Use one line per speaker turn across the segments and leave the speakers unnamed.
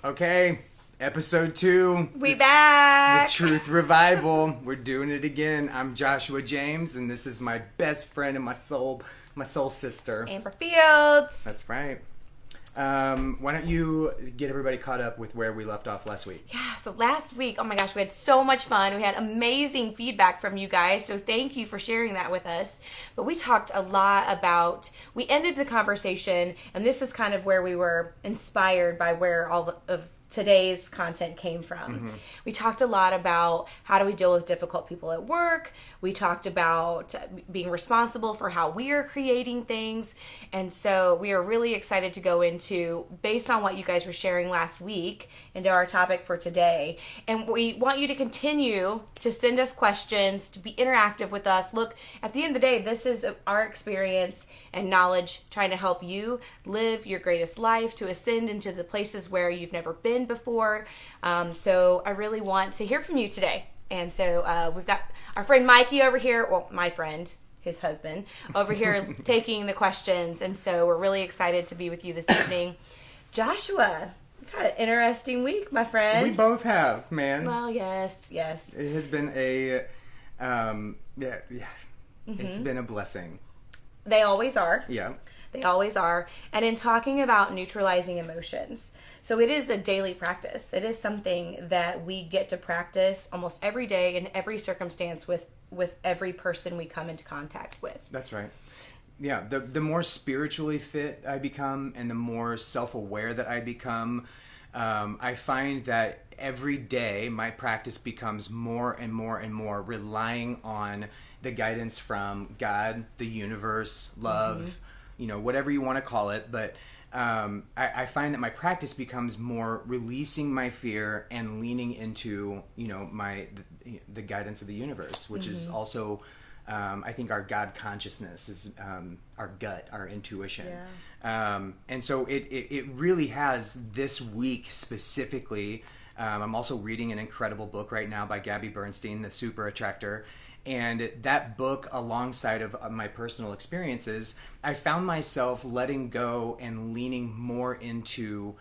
Okay, episode 2.
We back.
The Truth Revival. We're doing it again. I'm Joshua James, and this is my best friend and my soul sister.
Amber Fields.
That's right. Why don't you get everybody caught up with where we left off last week?
Yeah, so last week, oh my gosh, we had so much fun. We had amazing feedback from you guys, so thank you for sharing that with us. But we talked a lot about, we ended the conversation, and this is kind of where we were inspired by where all of today's content came from.
Mm-hmm.
We talked a lot about how do we deal with difficult people at work. We talked about being responsible for how we are creating things. And so we are really excited to go into, based on what you guys were sharing last week, into our topic for today. And we want you to continue to send us questions, to be interactive with us. Look, at the end of the day, this is our experience and knowledge trying to help you live your greatest life, to ascend into the places where you've never been before. So I really want to hear from you today. And so we've got our friend Mikey over here, well, my friend, his husband, over here taking the questions. And so we're really excited to be with you this evening. Joshua, you've had an interesting week, my friend.
We both have, man.
Well, yes.
It has been a, It's been a blessing.
They always are.
Yeah.
They always are. And in talking about neutralizing emotions, so it is a daily practice. It is something that we get to practice almost every day in every circumstance with every person we come into contact with.
That's right. Yeah, the more spiritually fit I become and the more self-aware that I become, I find that every day my practice becomes more and more and more relying on the guidance from God, the universe, love, whatever you want to call it. But I find that my practice becomes more releasing my fear and leaning into, the guidance of the universe, which is also, I think, our God consciousness is our gut, our intuition. Yeah. And so it really has this week specifically. I'm also reading an incredible book right now by Gabby Bernstein, The Super Attractor. And that book, alongside of my personal experiences, I found myself letting go and leaning more into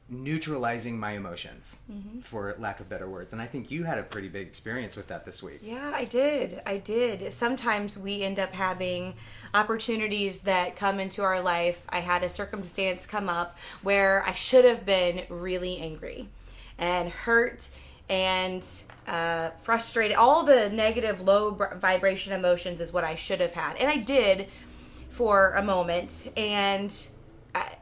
neutralizing my emotions, for lack of better words. And I think you had a pretty big experience with that this week.
Yeah, I did. Sometimes we end up having opportunities that come into our life. I had a circumstance come up where I should have been really angry and hurt and frustrated. All the negative, low vibration emotions is what I should have had. And I did for a moment. And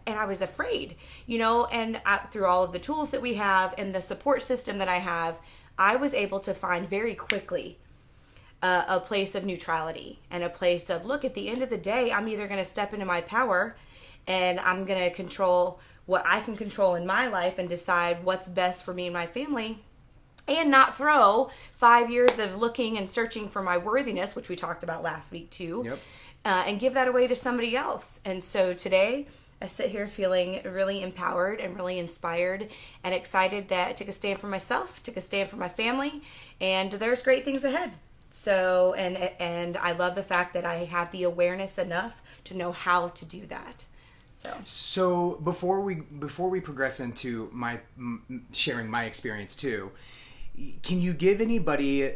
I was afraid, and through all of the tools that we have and the support system that I have, I was able to find very quickly a place of neutrality and a place of, look, at the end of the day, I'm either going to step into my power and I'm going to control what I can control in my life and decide what's best for me and my family, and not throw 5 years of looking and searching for my worthiness, which we talked about last week too,
Yep.
And give that away to somebody else. And so today, I sit here feeling really empowered and really inspired and excited that I took a stand for myself, took a stand for my family, and there's great things ahead. So, and I love the fact that I have the awareness enough to know how to do that.
So before we progress into my sharing my experience too, can you give anybody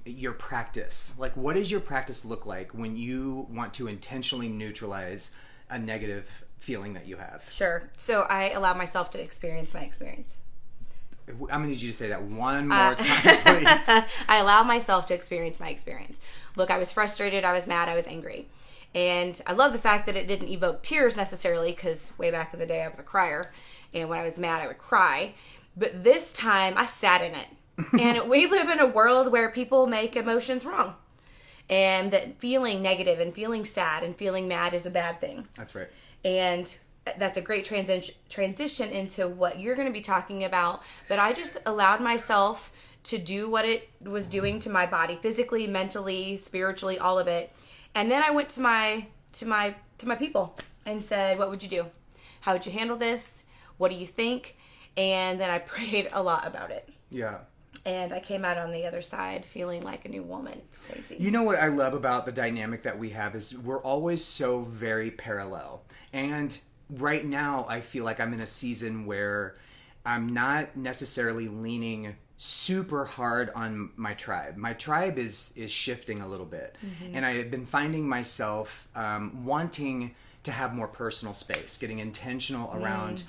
your practice? Like, what does your practice look like when you want to intentionally neutralize a negative feeling that you have?
Sure. So I allow myself to experience my experience.
I'm going to need you to say that one more time, please.
I allow myself to experience my experience. Look, I was frustrated, I was mad, I was angry. And I love the fact that it didn't evoke tears necessarily, because way back in the day I was a crier. And when I was mad, I would cry. But this time, I sat in it. And we live in a world where people make emotions wrong. And that feeling negative and feeling sad and feeling mad is a bad thing.
That's right.
And that's a great transition into what you're going to be talking about. But I just allowed myself to do what it was doing to my body, physically, mentally, spiritually, all of it. And then I went to my people and said, what would you do? How would you handle this? What do you think? And then I prayed a lot about it.
Yeah.
And I came out on the other side feeling like a new woman. It's crazy.
You know what I love about the dynamic that we have is we're always so very parallel. And right now I feel like I'm in a season where I'm not necessarily leaning super hard on my tribe. My tribe is shifting a little bit, and I have been finding myself wanting to have more personal space, getting intentional around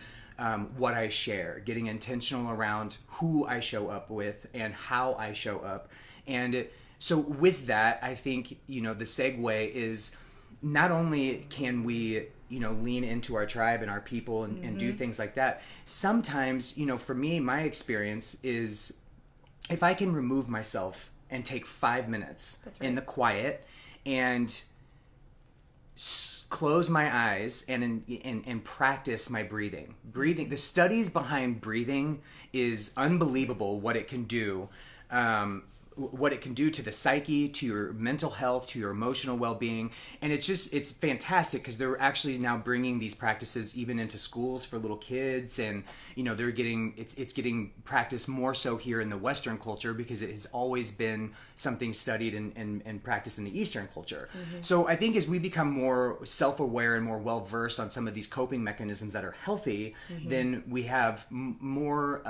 what I share, getting intentional around who I show up with and how I show up. And so with that, I think, the segue is not only can we, lean into our tribe and our people and do things like that. Sometimes, for me, my experience is if I can remove myself and take 5 minutes in the quiet and close my eyes and practice my breathing. The studies behind breathing is unbelievable. What it can do, to the psyche, to your mental health, to your emotional well-being. And it's fantastic because they're actually now bringing these practices even into schools for little kids. And, they're it's getting practiced more so here in the Western culture because it has always been something studied and practiced in the Eastern culture. So I think as we become more self-aware and more well-versed on some of these coping mechanisms that are healthy, then we have more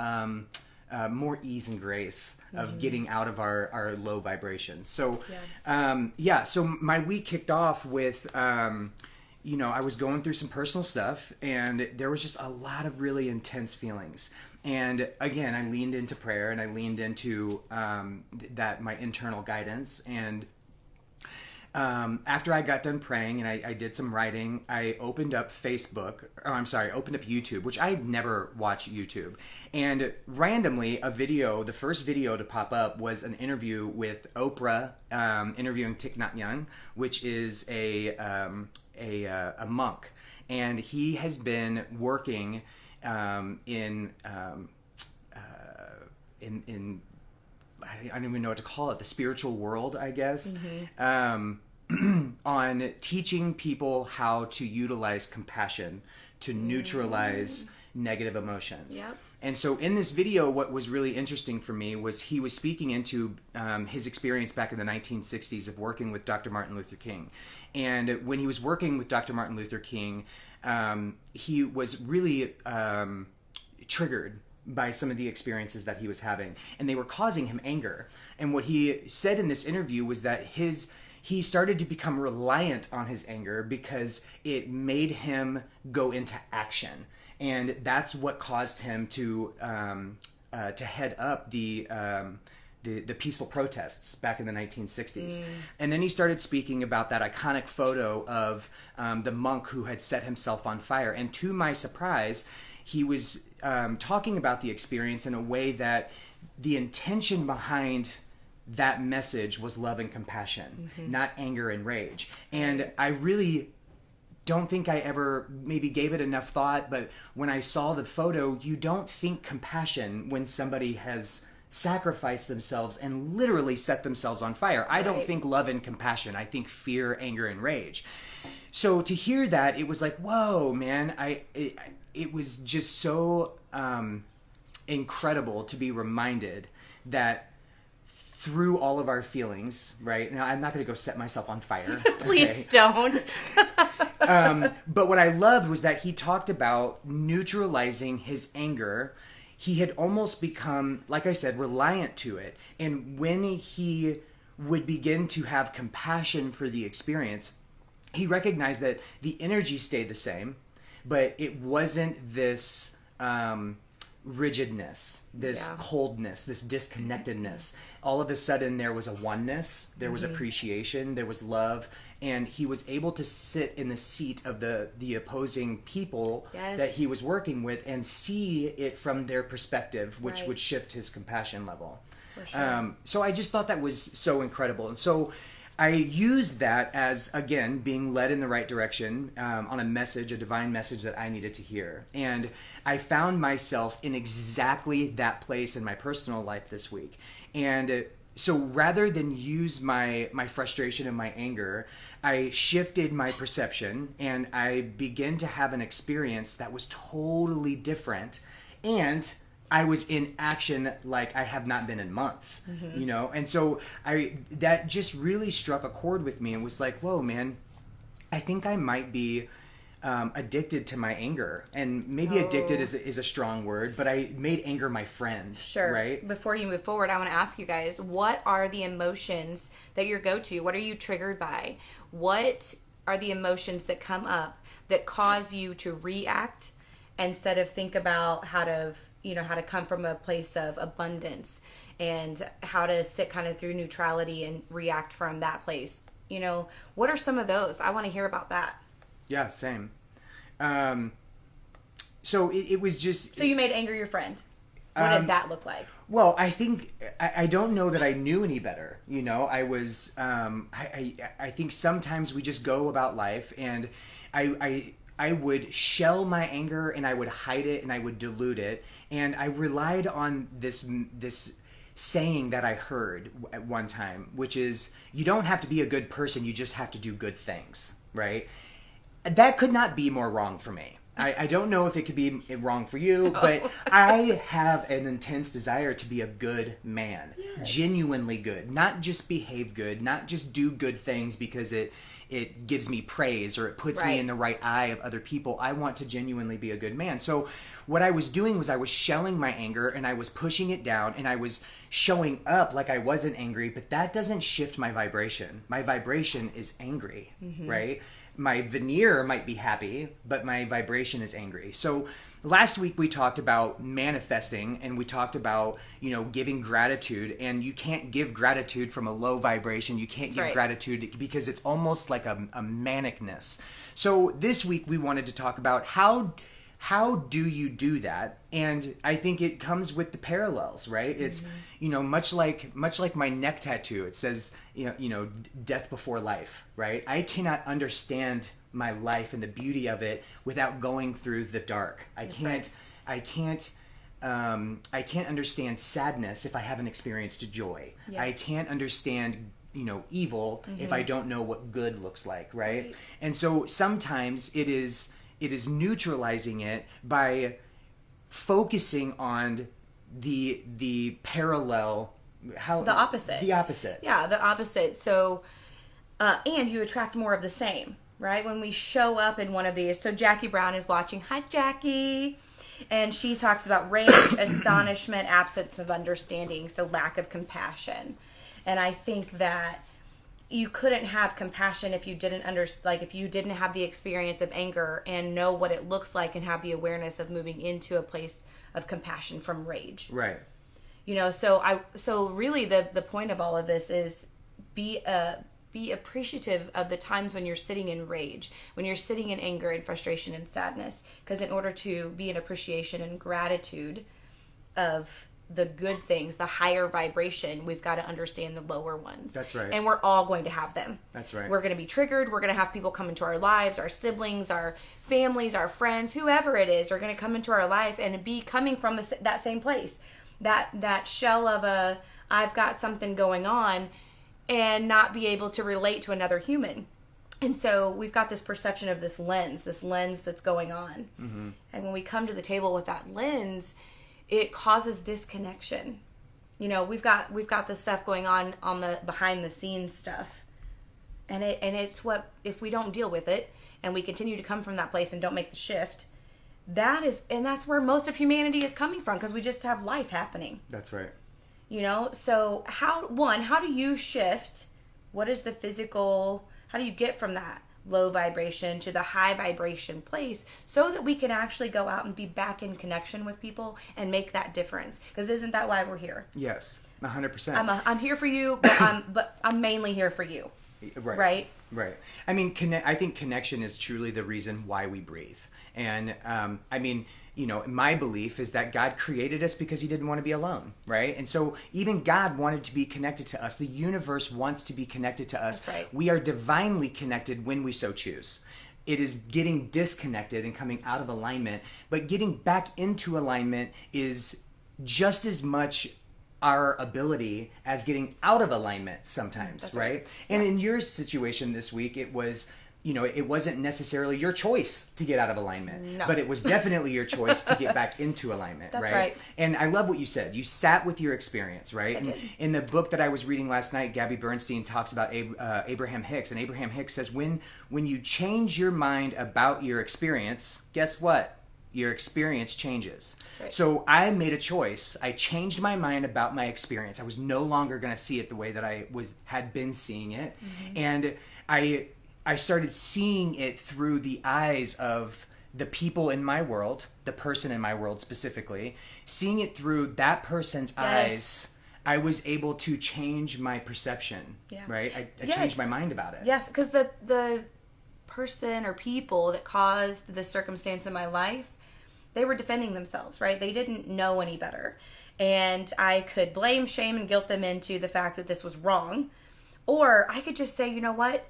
ease and grace of getting out of our low vibrations. So, so my week kicked off with, I was going through some personal stuff and there was just a lot of really intense feelings. And again, I leaned into prayer and I leaned into my internal guidance. And after I got done praying and I did some writing, I opened up YouTube, which I never watch YouTube. And randomly, the first video to pop up was an interview with Oprah interviewing Thich Nhat Hanh, which is a monk. And he has been working in I don't even know what to call it, the spiritual world, I guess, on teaching people how to utilize compassion to neutralize negative emotions. Yep. And so in this video, what was really interesting for me was he was speaking into his experience back in the 1960s of working with Dr. Martin Luther King. And when he was working with Dr. Martin Luther King, he was really triggered by some of the experiences that he was having, and they were causing him anger. And what he said in this interview was that he started to become reliant on his anger because it made him go into action, and that's what caused him to head up the peaceful protests back in the 1960s. And then he started speaking about that iconic photo of the monk who had set himself on fire. And to my surprise, he was talking about the experience in a way that the intention behind that message was love and compassion, not anger and rage. And I really don't think I ever maybe gave it enough thought, but when I saw the photo, you don't think compassion when somebody has sacrificed themselves and literally set themselves on fire. I don't think love and compassion. I think fear, anger, and rage. So to hear that, it was like, whoa, man, it was just so incredible to be reminded that through all of our feelings, right? Now, I'm not going to go set myself on fire.
Please don't.
But what I loved was that he talked about neutralizing his anger. He had almost become, like I said, reliant to it. And when he would begin to have compassion for the experience, he recognized that the energy stayed the same, but it wasn't this rigidness, this coldness, this disconnectedness. All of a sudden there was a oneness, there was appreciation, there was love, and he was able to sit in the seat of the opposing people that he was working with and see it from their perspective, which would shift his compassion level. For sure. So I just thought that was so incredible. And so I used that as, again, being led in the right direction on a divine message that I needed to hear. And I found myself in exactly that place in my personal life this week. And so rather than use my frustration and my anger, I shifted my perception and I began to have an experience that was totally different. And I was in action like I have not been in months, you know? And so that just really struck a chord with me and was like, whoa, man, I think I might be addicted to my anger. And maybe addicted is a strong word, but I made anger my friend.
Sure.
Right?
Before you move forward, I want to ask you guys, what are the emotions that you go to? What are you triggered by? What are the emotions that come up that cause you to react instead of think about how to come from a place of abundance and how to sit kind of through neutrality and react from that place? What are some of those? I want to hear about that.
Yeah, same. So it was just...
So you made anger your friend. What did that look like?
Well, I think... I don't know that I knew any better. I was... I think sometimes we just go about life, and I would shell my anger, and I would hide it, and I would dilute it. And I relied on this saying that I heard at one time, which is, you don't have to be a good person, you just have to do good things, right? That could not be more wrong for me. I don't know if it could be wrong for you, but I have an intense desire to be a good man. Yes. Genuinely good. Not just behave good, not just do good things because it gives me praise or it puts me in the right eye of other people. I want to genuinely be a good man. So what I was doing was I was shelling my anger and I was pushing it down and I was showing up like I wasn't angry, but that doesn't shift my vibration. My vibration is angry, right? My veneer might be happy, but my vibration is angry. So last week we talked about manifesting and we talked about, giving gratitude, and you can't give gratitude from a low vibration. You can't give gratitude because it's almost like a manicness. So this week we wanted to talk about how do you do that? And I think it comes with the parallels, right? It's, much like my neck tattoo, it says, death before life, right? I cannot understand my life and the beauty of it without going through the dark. I can't understand sadness if I haven't experienced joy. Yeah. I can't understand evil if I don't know what good looks like, right? And so sometimes it is neutralizing it by focusing on the parallel,
the opposite. Yeah, the opposite. So and you attract more of the same, right? When we show up in one of these. So Jackie Brown is watching. Hi, Jackie. And she talks about rage, astonishment, absence of understanding, so lack of compassion. And I think that you couldn't have compassion if you didn't if you didn't have the experience of anger and know what it looks like and have the awareness of moving into a place of compassion from rage.
Right.
So really the point of all of this is be appreciative of the times when you're sitting in rage, when you're sitting in anger and frustration and sadness, because in order to be in appreciation and gratitude of the good things, the higher vibration, we've got to understand the lower ones.
That's right.
And we're all going to have them.
That's right.
We're going to be triggered. We're going to have people come into our lives, our siblings, our families, our friends, whoever it is, are going to come into our life and be coming from that same place. That shell of I've got something going on, and not be able to relate to another human. And so we've got this perception of this lens that's going on. Mm-hmm. And when we come to the table with that lens, it causes disconnection. We've got this stuff going on the behind the scenes stuff. And it's what, if we don't deal with it and we continue to come from that place and don't make the shift, that's where most of humanity is coming from, because we just have life happening.
That's right.
So how do you shift? What is the physical, how do you get from that low vibration to the high vibration place so that we can actually go out and be back in connection with people and make that difference? Because isn't that why we're here?
Yes, 100%.
I'm here for you, but I'm mainly here for you. Right.
I mean, I think connection is truly the reason why we breathe. And my belief is that God created us because he didn't want to be alone, right? And so even God wanted to be connected to us. The universe wants to be connected to us.
That's right.
We are divinely connected when we so choose. It is getting disconnected and coming out of alignment, but getting back into alignment is just as much our ability as getting out of alignment sometimes, right? And in your situation this week, it was it wasn't necessarily your choice to get out of alignment,
No.
but it was definitely your choice to get back into alignment,
That's
right?
right.
And I love what you said. You sat with your experience, right?
I did.
In the book that I was reading last night, Gabby Bernstein talks about Abraham Hicks, and Abraham Hicks says, when you change your mind about your experience, guess what? Your experience changes.
Right.
So I made a choice. I changed my mind about my experience. I was no longer going to see it the way that I had been seeing it, and I started seeing it through the eyes of the people in my world, the person in my world specifically. Seeing it through that person's eyes, I was able to change my perception, right? I changed my mind about it.
Yes, because the person or people that caused the circumstance in my life, they were defending themselves, right? They didn't know any better. And I could blame, shame, and guilt them into the fact that this was wrong. Or I could just say, you know what?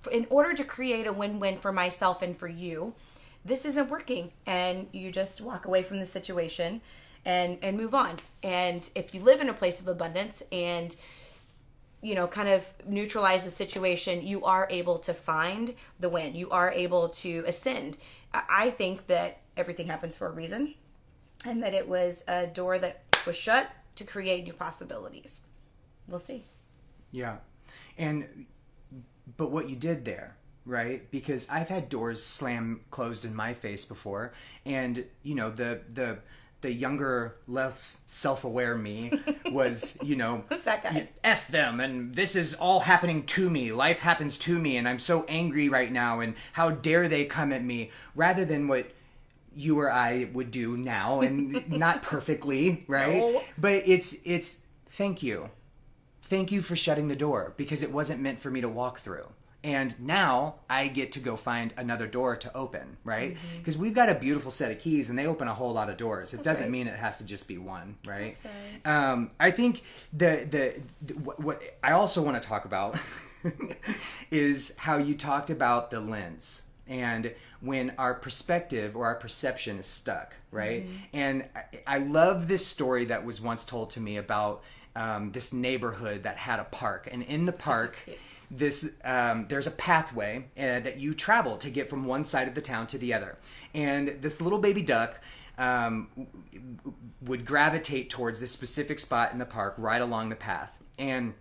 In order to create a win-win for myself and for you, this isn't working. And you just walk away from the situation and move on. And if you live in a place of abundance and, kind of neutralize the situation, you are able to find the win. You are able to ascend. I think that everything happens for a reason, and that it was a door that was shut to create new possibilities. We'll see. Yeah.
But what you did there, right? Because I've had doors slam closed in my face before, and the younger, less self-aware me was,
who's that guy?
F them, and this is all happening to me. Life happens to me, and I'm so angry right now, and how dare they come at me, rather than what you or I would do now, and not perfectly, right?
No.
But it's thank you. Thank you for shutting the door, because it wasn't meant for me to walk through. And now I get to go find another door to open, right? Because we've got a beautiful set of keys, and they open a whole lot of doors. It doesn't mean it has to just be one, right?
That's right.
I think what I also want to talk about is how you talked about the lens, and when our perspective or our perception is stuck, right? And I love this story that was once told to me about this neighborhood that had a park, and in the park there's a pathway that you travel to get from one side of the town to the other, and this little baby duck would gravitate towards this specific spot in the park right along the path. And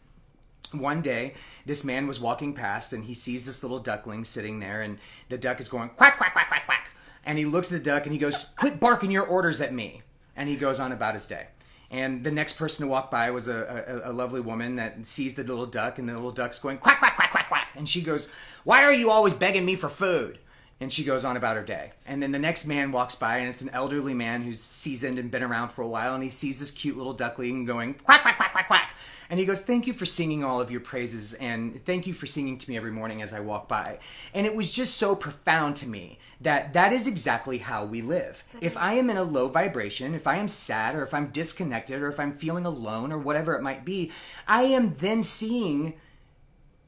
one day this man was walking past, and he sees this little duckling sitting there, and the duck is going quack, quack, quack, quack, quack, and he looks at the duck and he goes, "Quit barking your orders at me," and he goes on about his day. And the next person to walk by was a lovely woman that sees the little duck, and the little duck's going quack, quack, quack, quack, quack. And she goes, "Why are you always begging me for food?" And she goes on about her day. And then the next man walks by, and it's an elderly man who's seasoned and been around for a while, and he sees this cute little duckling going quack, quack, quack, quack, quack. And he goes, "Thank you for singing all of your praises, and thank you for singing to me every morning as I walk by." And it was just so profound to me that is exactly how we live. If I am in a low vibration, if I am sad, or if I'm disconnected, or if I'm feeling alone, or whatever it might be, I am then seeing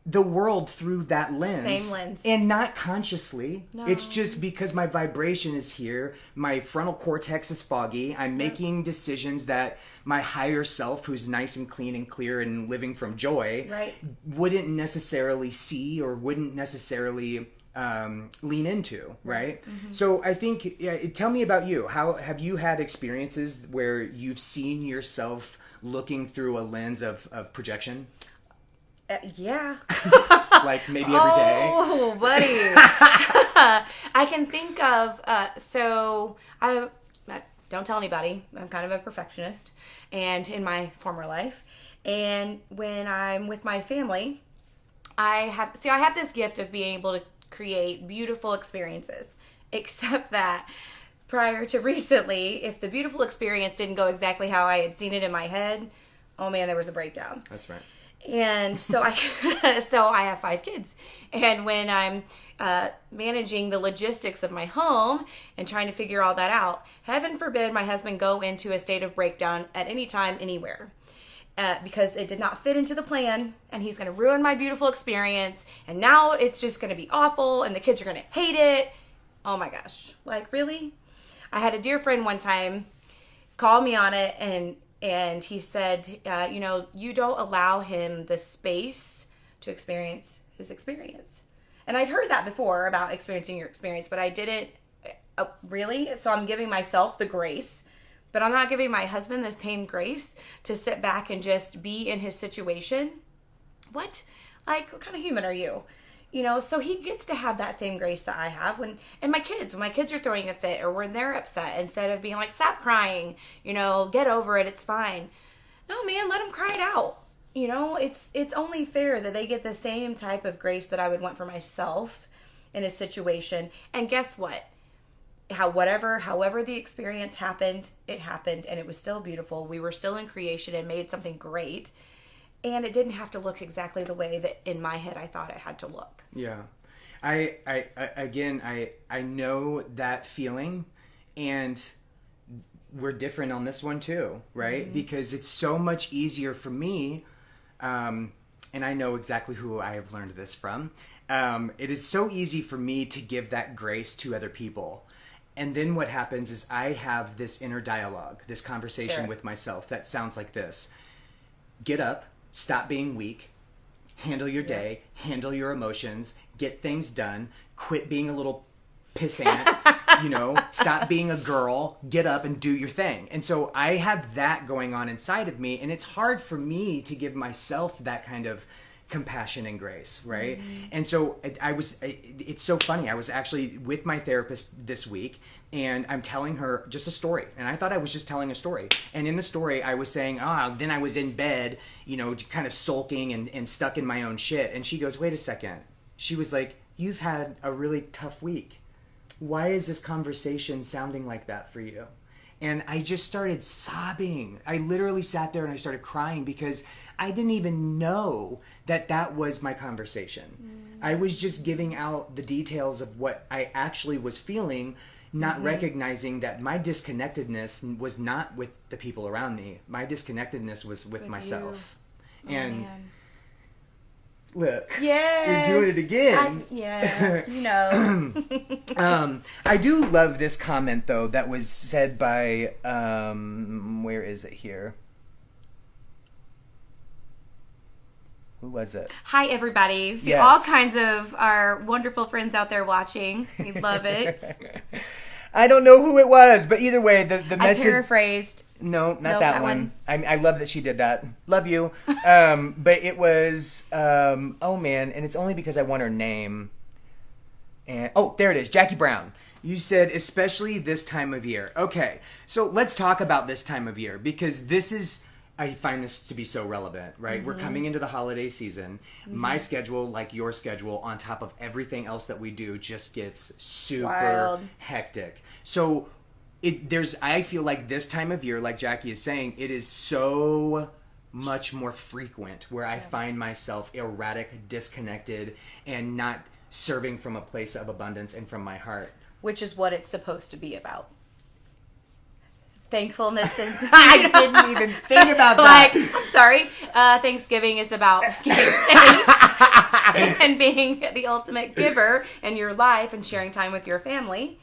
the world through that lens.
Same lens.
And not consciously.
No.
It's just because my vibration is here. My frontal cortex is foggy. I'm making decisions that my higher self, who's nice and clean and clear and living from joy, wouldn't necessarily see or wouldn't necessarily lean into, right? So I think, tell me about you. How have you had experiences where you've seen yourself looking through a lens of projection?
Yeah.
Like maybe every day?
Oh, buddy. I can think of, don't tell anybody, I'm kind of a perfectionist, and in my former life, and when I'm with my family, I have this gift of being able to create beautiful experiences, except that prior to recently, if the beautiful experience didn't go exactly how I had seen it in my head, oh man, there was a breakdown.
That's right.
And so I have 5 kids, and when I'm managing the logistics of my home and trying to figure all that out, heaven forbid my husband go into a state of breakdown at any time, anywhere, because it did not fit into the plan, and he's going to ruin my beautiful experience, and now it's just going to be awful, and the kids are going to hate it. Oh my gosh, like really? I had a dear friend one time call me on it, and he said, you don't allow him the space to experience his experience. And I'd heard that before about experiencing your experience, but I didn't really. So I'm giving myself the grace, but I'm not giving my husband the same grace to sit back and just be in his situation. What? Like, what kind of human are you? You know, so he gets to have that same grace that I have when my kids are throwing a fit or when they're upset, instead of being like, stop crying, you know, get over it, it's fine. No, man, let them cry it out. You know, it's only fair that they get the same type of grace that I would want for myself in a situation. And guess what? However the experience happened, it happened, and it was still beautiful. We were still in creation and made something great. And it didn't have to look exactly the way that in my head I thought it had to look.
Yeah. I know that feeling, and we're different on this one too, right? Mm-hmm. Because it's so much easier for me, and I know exactly who I have learned this from. It is so easy for me to give that grace to other people. And then what happens is I have this inner dialogue, this conversation with myself that sounds like this. Get up. Stop being weak, handle your day, handle your emotions, get things done, quit being a little pissant, you know, stop being a girl, get up and do your thing. And so I have that going on inside of me, and it's hard for me to give myself that kind of compassion and grace, right? Mm-hmm. And so it's so funny. I was actually with my therapist this week, and I'm telling her just a story. And I thought I was just telling a story. And in the story, I was saying, then I was in bed, you know, kind of sulking and stuck in my own shit. And she goes, wait a second. She was like, you've had a really tough week. Why is this conversation sounding like that for you? And I just started sobbing. I literally sat there and I started crying because I didn't even know that was my conversation. I was just giving out the details of what I actually was feeling, not recognizing that my disconnectedness was not with the people around me. My disconnectedness was with myself. And look, you're doing it again.
You know.
I do love this comment, though, that was said by, where is it here? Who was it?
Hi, everybody. See all kinds of our wonderful friends out there watching. We love it.
I don't know who it was, but either way, the message...
I paraphrased.
No, not that one. I love that she did that. Love you. But it was... oh, man. And it's only because I want her name. And there it is. Jackie Brown. You said, especially this time of year. Okay. So let's talk about this time of year, because this is... I find this to be so relevant, right? Mm-hmm. We're coming into the holiday season. Mm-hmm. My schedule, like your schedule, on top of everything else that we do, just gets super hectic. So I feel like this time of year, like Jackie is saying, it is so much more frequent where I find myself erratic, disconnected, and not serving from a place of abundance and from my heart.
Which is what it's supposed to be about. Thankfulness and
I didn't even think about that.
I'm sorry. Thanksgiving is about giving thanks and being the ultimate giver in your life and sharing time with your family.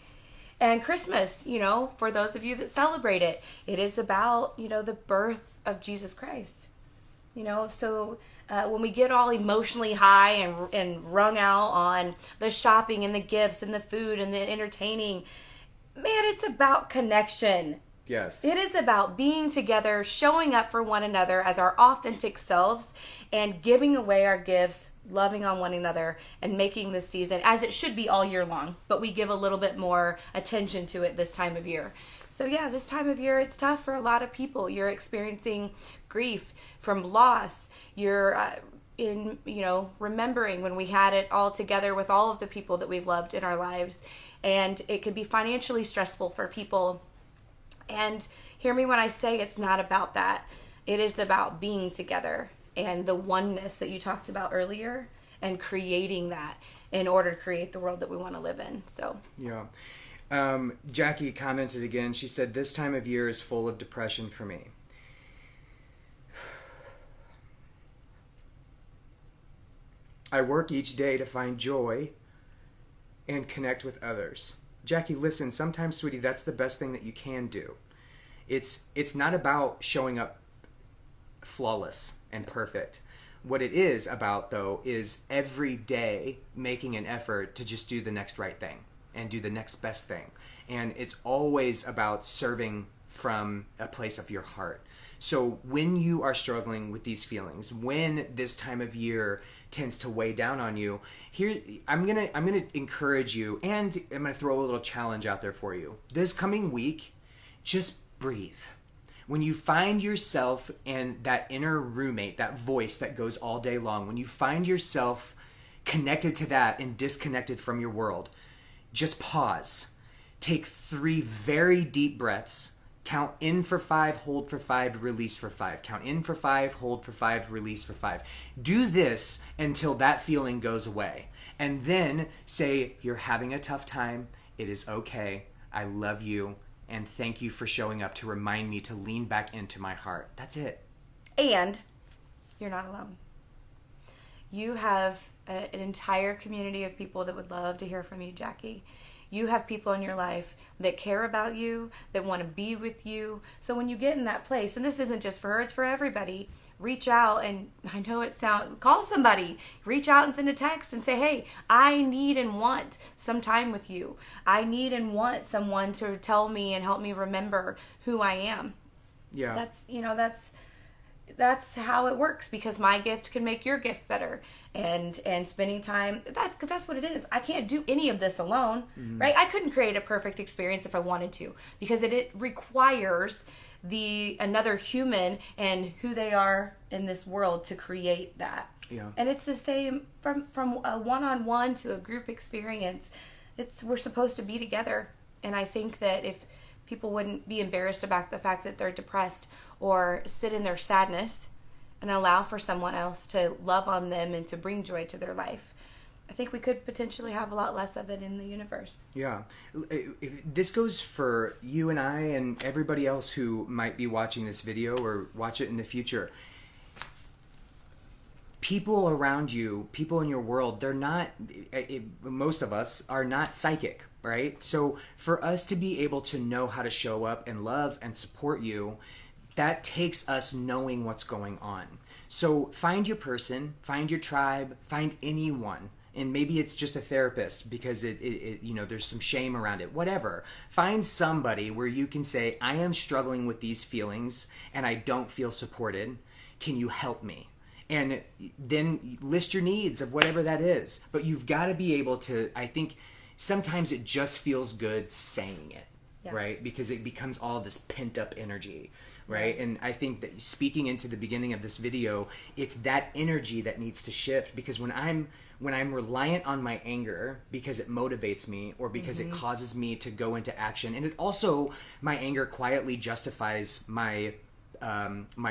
And Christmas, you know, for those of you that celebrate it, it is about, you know, the birth of Jesus Christ. You know, so when we get all emotionally high and wrung out on the shopping and the gifts and the food and the entertaining, man, it's about connection.
Yes.
It is about being together, showing up for one another as our authentic selves, and giving away our gifts, loving on one another, and making this season, as it should be all year long, but we give a little bit more attention to it this time of year. So yeah, this time of year, it's tough for a lot of people. You're experiencing grief from loss. You're remembering when we had it all together with all of the people that we've loved in our lives. And it could be financially stressful for people. And hear me when I say it's not about that. It is about being together and the oneness that you talked about earlier, and creating that in order to create the world that we want to live in. So
yeah. Jackie commented again. She said, this time of year is full of depression for me. I work each day to find joy and connect with others. Jackie, listen, sometimes, sweetie, that's the best thing that you can do. It's not about showing up flawless and perfect. What it is about, though, is every day making an effort to just do the next right thing and do the next best thing. And it's always about serving from a place of your heart. So when you are struggling with these feelings, when this time of year tends to weigh down on you, here I'm gonna encourage you, and I'm gonna throw a little challenge out there for you. This coming week, just breathe. When you find yourself and that inner roommate, that voice that goes all day long, when you find yourself connected to that and disconnected from your world, just pause. Take 3 very deep breaths. Count in for 5, hold for 5, release for 5. Count in for 5, hold for 5, release for 5. Do this until that feeling goes away. And then say, you're having a tough time. It is okay. I love you. And thank you for showing up to remind me to lean back into my heart. That's it.
And you're not alone. You have an entire community of people that would love to hear from you, Jackie. You have people in your life that care about you, that want to be with you. So when you get in that place, and this isn't just for her, it's for everybody, reach out, and I know call somebody, reach out and send a text and say, hey, I need and want some time with you. I need and want someone to tell me and help me remember who I am.
Yeah.
That's how it works, because my gift can make your gift better, and spending time, because that's what it is. I can't do any of this alone, right? I couldn't create a perfect experience if I wanted to, because it requires another human and who they are in this world to create that.
Yeah.
And it's the same from a one-on-one to a group experience. We're supposed to be together, and I think that if people wouldn't be embarrassed about the fact that they're depressed or sit in their sadness and allow for someone else to love on them and to bring joy to their life, I think we could potentially have a lot less of it in the universe.
Yeah. This goes for you and I and everybody else who might be watching this video or watch it in the future. People around you, people in your world, they're not, most of us are not psychic, right? So for us to be able to know how to show up and love and support you, that takes us knowing what's going on. So find your person, find your tribe, find anyone. And maybe it's just a therapist because there's some shame around it. Whatever. Find somebody where you can say, I am struggling with these feelings and I don't feel supported. Can you help me? And then list your needs of whatever that is. But you've got to be able to, I think sometimes it just feels good saying it, right? Because it becomes all this pent up energy, right? Yeah. And I think that speaking into the beginning of this video, it's that energy that needs to shift, because when I'm reliant on my anger because it motivates me or because it causes me to go into action, and it also, my anger quietly justifies my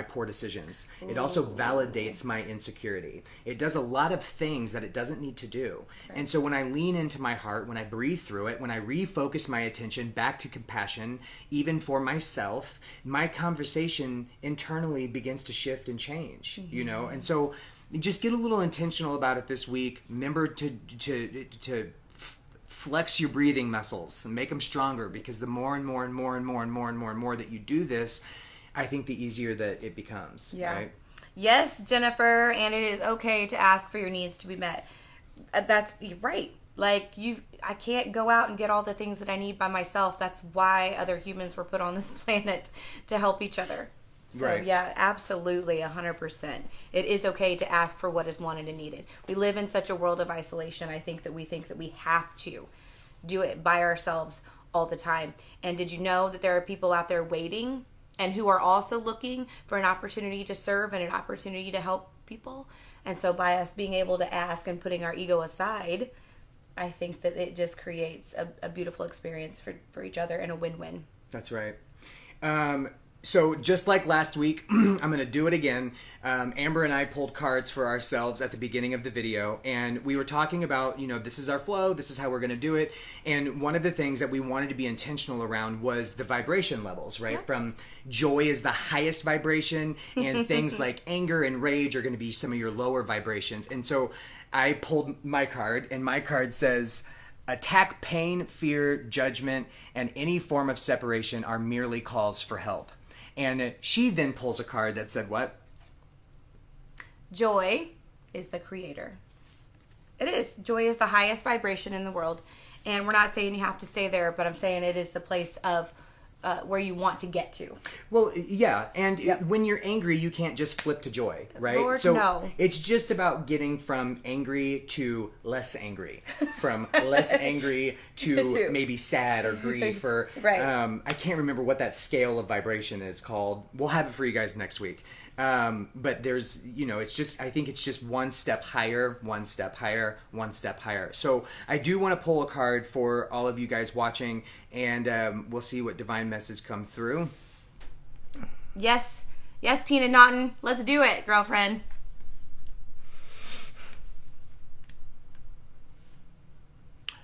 poor decisions. Ooh. It also validates my insecurity. It does a lot of things that it doesn't need to do. Right. And so when I lean into my heart, when I breathe through it, when I refocus my attention back to compassion, even for myself, my conversation internally begins to shift and change, And so just get a little intentional about it this week. Remember to flex your breathing muscles and make them stronger, because the more and more and more and more and more and more and more that you do this, I think the easier that it becomes. Yeah. Right?
Yes, Jennifer, and it is okay to ask for your needs to be met. That's right. Like I can't go out and get all the things that I need by myself. That's why other humans were put on this planet, to help each other. So right. Yeah, absolutely, 100%. It is okay to ask for what is wanted and needed. We live in such a world of isolation. I think that we have to do it by ourselves all the time. And did you know that there are people out there waiting and who are also looking for an opportunity to serve and an opportunity to help people? And so by us being able to ask and putting our ego aside, I think that it just creates a beautiful experience for each other and a win-win.
That's right. So just like last week, I'm going to do it again. Amber and I pulled cards for ourselves at the beginning of the video, and we were talking about, this is our flow, this is how we're going to do it. And one of the things that we wanted to be intentional around was the vibration levels, right? Yeah. From joy is the highest vibration, and things like anger and rage are going to be some of your lower vibrations. And so I pulled my card, and my card says, attack, pain, fear, judgment, and any form of separation are merely calls for help. And she then pulls a card that said what?
joy is the creator. It is. Joy is the highest vibration in the world. And we're not saying you have to stay there, but I'm saying it is the place of where you want to get to.
Well, yeah, and when you're angry, you can't just flip to joy, right?
Lord,
so
no.
It's just about getting from angry to less angry, from less angry to maybe sad or grief, or
Right.
I can't remember what that scale of vibration is called. We'll have it for you guys next week. But there's, it's just, I think it's just one step higher, one step higher, one step higher. So I do want to pull a card for all of you guys watching, and we'll see what divine message come through.
Yes, Tina Naughton, let's do it, girlfriend.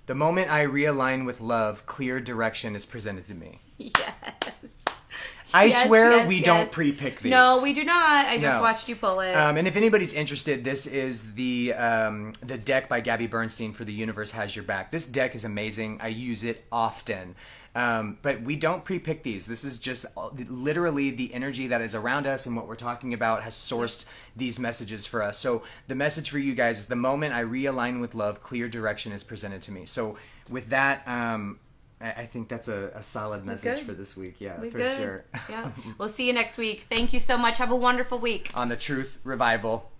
The moment I realign with love, clear direction is presented to me.
Yes.
I swear we don't pre-pick these.
No, we do not. I just
No.
watched you pull it.
And if anybody's interested, this is the deck by Gabby Bernstein for The Universe Has Your Back. This deck is amazing. I use it often. But we don't pre-pick these. This is just literally the energy that is around us, and what we're talking about has sourced these messages for us. So the message for you guys is, the moment I realign with love, clear direction is presented to me. So with that, I think that's a solid message for this week. Yeah, for sure.
Yeah. We'll see you next week. Thank you so much. Have a wonderful week.
On the Truth Revival.